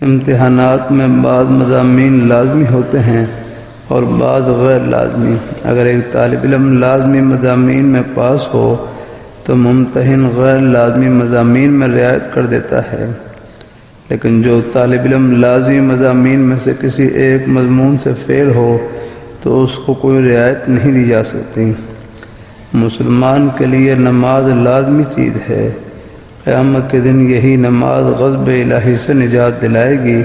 امتحانات میں بعض مضامین لازمی ہوتے ہیں اور بعض غیر لازمی۔ اگر ایک طالب علم لازمی مضامین میں پاس ہو تو ممتحن غیر لازمی مضامین میں رعایت کر دیتا ہے، لیکن جو طالب علم لازمی مضامین میں سے کسی ایک مضمون سے فیل ہو تو اس کو کوئی رعایت نہیں دی جا سکتی۔ مسلمان کے لیے نماز لازمی چیز ہے۔ قیامت کے دن یہی نماز غضب الہی سے نجات دلائے گی۔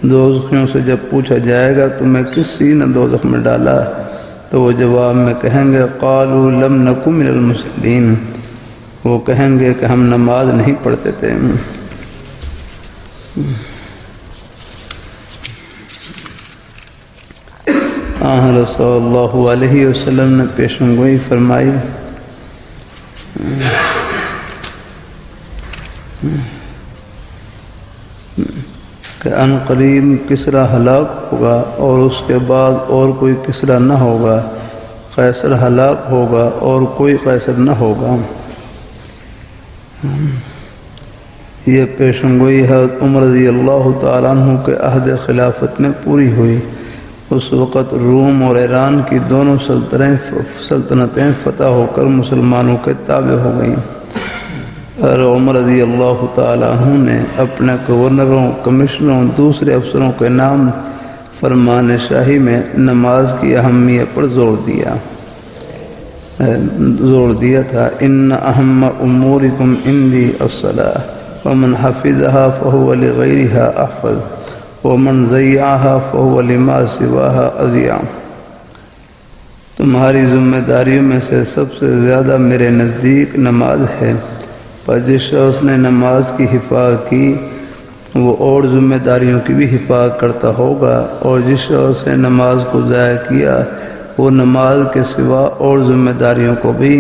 دوزخیوں سے جب پوچھا جائے گا تمہیں کس چیز نے دوزخ میں ڈالا، تو وہ جواب میں کہیں گے قالوا لم نک من المصلین، وہ کہیں گے کہ ہم نماز نہیں پڑھتے تھے۔ رسول صلی اللہ علیہ وسلم نے پیشن گوئی فرمائی کہ ان قریب کسریٰ ہلاک ہوگا اور اس کے بعد اور کوئی کسریٰ نہ ہوگا، قیصر ہلاک ہوگا اور کوئی قیصر نہ ہوگا۔ یہ پیشن گوئی حضرت عمر رضی اللہ تعالیٰ عنہ کے عہد خلافت میں پوری ہوئی۔ اس وقت روم اور ایران کی دونوں سلطنتیں فتح ہو کر مسلمانوں کے تابع ہو گئیں۔ اور عمر رضی اللہ تعالیٰ عنہ نے اپنے گورنروں، کمشنروں، دوسرے افسروں کے نام فرمان شاہی میں نماز کی اہمیت پر زور دیا تھا۔ ان اہم امورکم عندی الصلاۃ ومن حفظها فهو لغیرها احفظ ومن ضیعها فهو لما سواها اضیع۔ تمہاری ذمہ داریوں میں سے سب سے زیادہ میرے نزدیک نماز ہے، پر جس شخص نے نماز کی حفاظت کی وہ اور ذمہ داریوں کی بھی حفاظت کرتا ہوگا، اور جس شخص نے نماز کو ضائع کیا وہ نماز کے سوا اور ذمہ داریوں کو بھی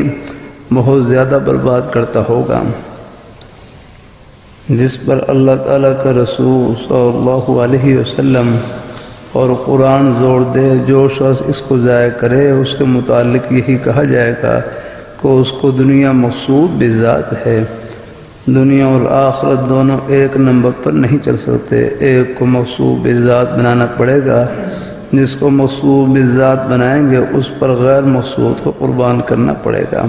بہت زیادہ برباد کرتا ہوگا۔ جس پر اللہ تعالیٰ کا رسول صلی اللہ علیہ وسلم اور قرآن زور دے، جو شخص اس کو ضائع کرے اس کے متعلق یہی کہا جائے گا کہ اس کو دنیا مقصود بذات ہے۔ دنیا اور آخرت دونوں ایک نمبر پر نہیں چل سکتے، ایک کو مقصود بذات بنانا پڑے گا۔ جس کو مقصود بذات بنائیں گے اس پر غیر مقصود کو قربان کرنا پڑے گا۔